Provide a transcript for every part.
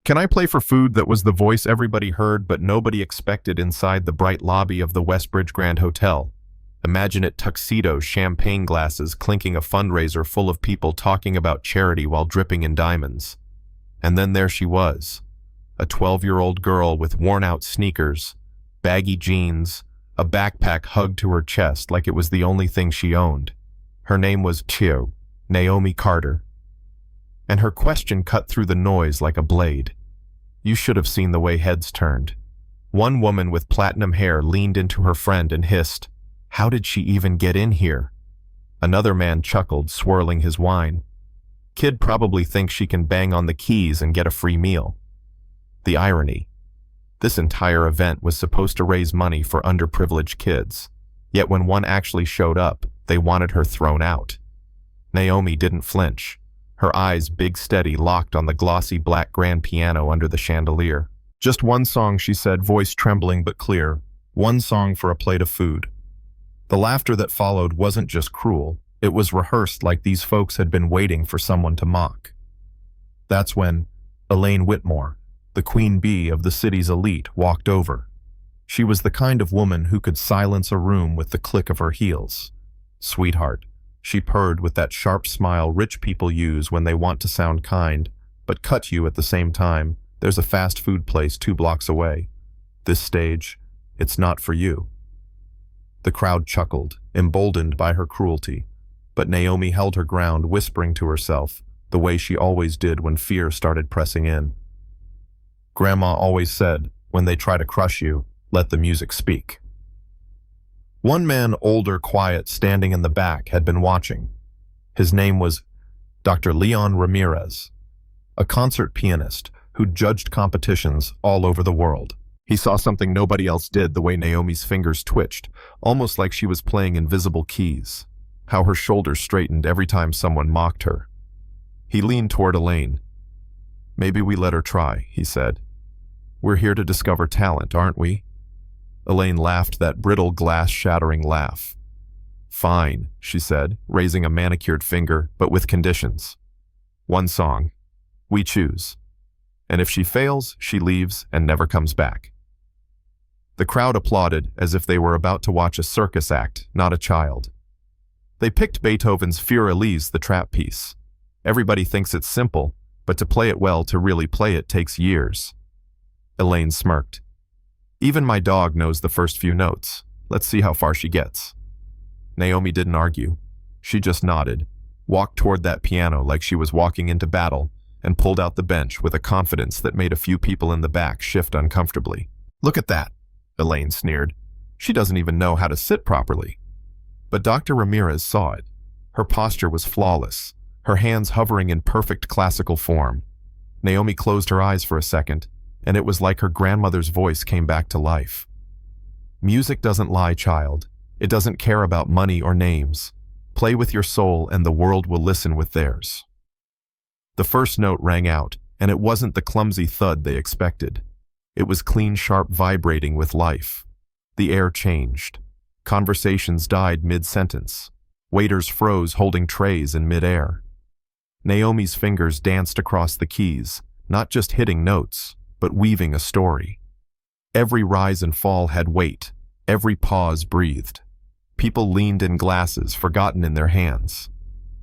Can I play for food? That was the voice everybody heard but nobody expected inside the bright lobby of the Westbridge Grand Hotel. Imagine it: tuxedos, champagne glasses, clinking a fundraiser full of people talking about charity while dripping in diamonds. And then there she was, a 12-year-old girl with worn-out sneakers, baggy jeans, a backpack hugged to her chest like it was the only thing she owned. Her name was Naomi Carter. And her question cut through the noise like a blade. You should have seen the way heads turned. One woman with platinum hair leaned into her friend and hissed, "How did she even get in here?" Another man chuckled, swirling his wine. "Kid probably thinks she can bang on the keys and get a free meal." The irony. This entire event was supposed to raise money for underprivileged kids, yet when one actually showed up, they wanted her thrown out. Naomi didn't flinch, her eyes big steady locked on the glossy black grand piano under the chandelier. "Just one song," she said, voice trembling but clear. "One song for a plate of food." The laughter that followed wasn't just cruel, it was rehearsed like these folks had been waiting for someone to mock. That's when Elaine Whitmore, the queen bee of the city's elite, walked over. She was the kind of woman who could silence a room with the click of her heels. "Sweetheart," she purred with that sharp smile rich people use when they want to sound kind, but cut you at the same time. "There's a fast food place 2 blocks away. This stage, it's not for you." The crowd chuckled, emboldened by her cruelty, but Naomi held her ground, whispering to herself, the way she always did when fear started pressing in. "Grandma always said, when they try to crush you, let the music speak." One man, older, quiet, standing in the back, had been watching. His name was Dr. Leon Ramirez, a concert pianist who'd judged competitions all over the world. He saw something nobody else did: the way Naomi's fingers twitched, almost like she was playing invisible keys, how her shoulders straightened every time someone mocked her. He leaned toward Elaine. "Maybe we let her try," he said. "We're here to discover talent, aren't we?" Elaine laughed, that brittle, glass-shattering laugh. "Fine," she said, raising a manicured finger, "but with conditions. One song. We choose. And if she fails, she leaves and never comes back." The crowd applauded as if they were about to watch a circus act, not a child. They picked Beethoven's Für Elise, the trap piece. Everybody thinks it's simple, but to play it well, to really play it, takes years. Elaine smirked. "Even my dog knows the first few notes. Let's see how far she gets." Naomi didn't argue. She just nodded, walked toward that piano like she was walking into battle, and pulled out the bench with a confidence that made a few people in the back shift uncomfortably. "Look at that," Elaine sneered. "She doesn't even know how to sit properly." But Dr. Ramirez saw it. Her posture was flawless, her hands hovering in perfect classical form. Naomi closed her eyes for a second, and it was like her grandmother's voice came back to life. "Music doesn't lie, child. It doesn't care about money or names. Play with your soul and the world will listen with theirs." The first note rang out, and it wasn't the clumsy thud they expected. It was clean, sharp, vibrating with life. The air changed. Conversations died mid-sentence. Waiters froze, holding trays in mid-air. Naomi's fingers danced across the keys, not just hitting notes, but weaving a story. Every rise and fall had weight, every pause breathed. People leaned in glasses, forgotten in their hands.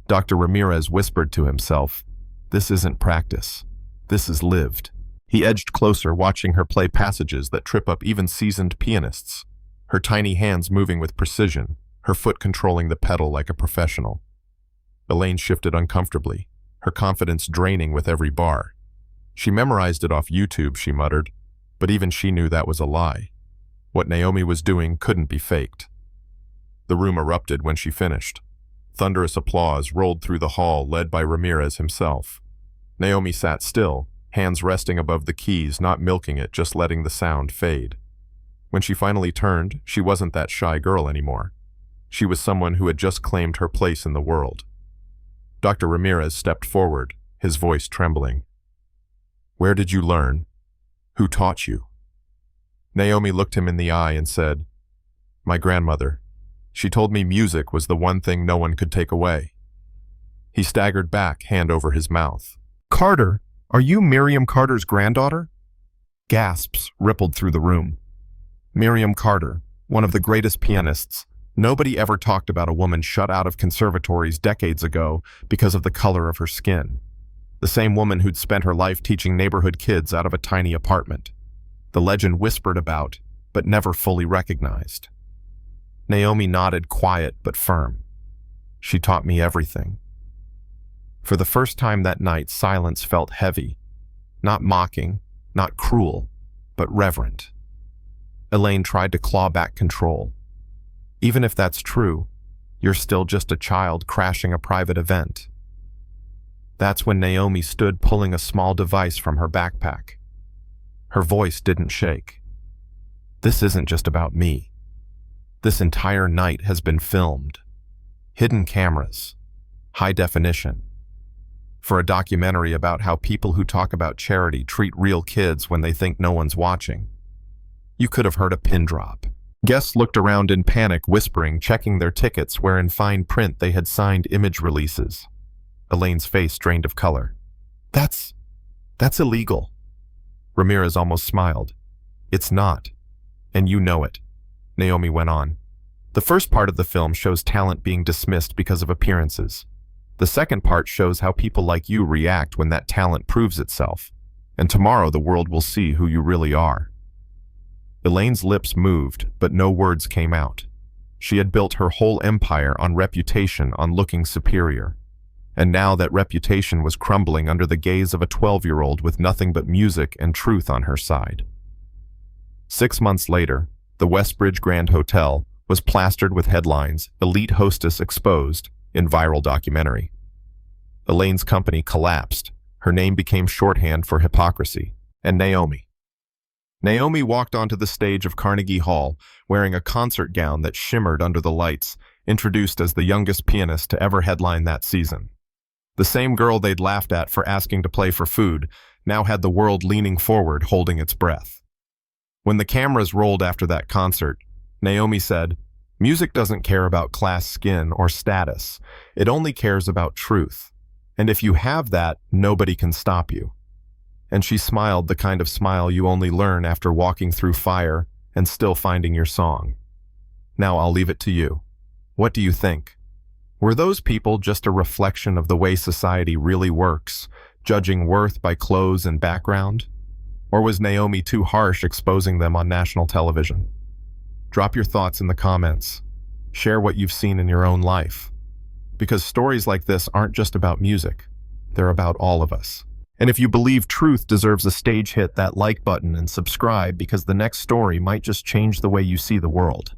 Dr. Ramirez whispered to himself, "This isn't practice. This is lived." He edged closer, watching her play passages that trip up even seasoned pianists, her tiny hands moving with precision, her foot controlling the pedal like a professional. Elaine shifted uncomfortably, her confidence draining with every bar. She memorized it off YouTube, she muttered, but even she knew that was a lie. What Naomi was doing couldn't be faked. The room erupted when she finished. Thunderous applause rolled through the hall, led by Ramirez himself. Naomi sat still, hands resting above the keys, not milking it, just letting the sound fade. When she finally turned, she wasn't that shy girl anymore. She was someone who had just claimed her place in the world. Dr. Ramirez stepped forward, his voice trembling. "Where did you learn? Who taught you?" Naomi looked him in the eye and said, "My grandmother. She told me music was the one thing no one could take away." He staggered back, hand over his mouth. "Carter, Are you Miriam Carter's granddaughter? Gasps rippled through the room. Miriam Carter, one of the greatest pianists. Nobody ever talked about a woman shut out of conservatories decades ago because of the color of her skin. The same woman who'd spent her life teaching neighborhood kids out of a tiny apartment. The legend whispered about, but never fully recognized. Naomi nodded, quiet but firm. She taught me everything. For the first time that night, silence felt heavy. Not mocking, not cruel, but reverent. Elaine tried to claw back control. Even if that's true, you're still just a child crashing a private event. That's when Naomi stood pulling a small device from her backpack. Her voice didn't shake. This isn't just about me. This entire night has been filmed. Hidden cameras. High definition. For a documentary about how people who talk about charity treat real kids when they think no one's watching. You could have heard a pin drop. Guests looked around in panic, whispering, checking their tickets where in fine print they had signed image releases. Elaine's face drained of color. That's illegal. Ramirez almost smiled. It's not. And you know it. Naomi went on. The first part of the film shows talent being dismissed because of appearances. The second part shows how people like you react when that talent proves itself. And tomorrow the world will see who you really are. Elaine's lips moved, but no words came out. She had built her whole empire on reputation, on looking superior. And now that reputation was crumbling under the gaze of a 12-year-old with nothing but music and truth on her side. 6 months later, the Westbridge Grand Hotel was plastered with headlines, "Elite Hostess Exposed," in viral documentary. Elaine's company collapsed. Her name became shorthand for hypocrisy. And Naomi walked onto the stage of Carnegie Hall, wearing a concert gown that shimmered under the lights, introduced as the youngest pianist to ever headline that season. The same girl they'd laughed at for asking to play for food now had the world leaning forward, holding its breath. When the cameras rolled after that concert, Naomi said, "Music doesn't care about class, skin, or status. It only cares about truth. And if you have that, nobody can stop you." And she smiled, the kind of smile you only learn after walking through fire and still finding your song. Now I'll leave it to you. What do you think? Were those people just a reflection of the way society really works, judging worth by clothes and background? Or was Naomi too harsh exposing them on national television? Drop your thoughts in the comments. Share what you've seen in your own life. Because stories like this aren't just about music. They're about all of us. And if you believe truth deserves a stage, hit that like button and subscribe, because the next story might just change the way you see the world.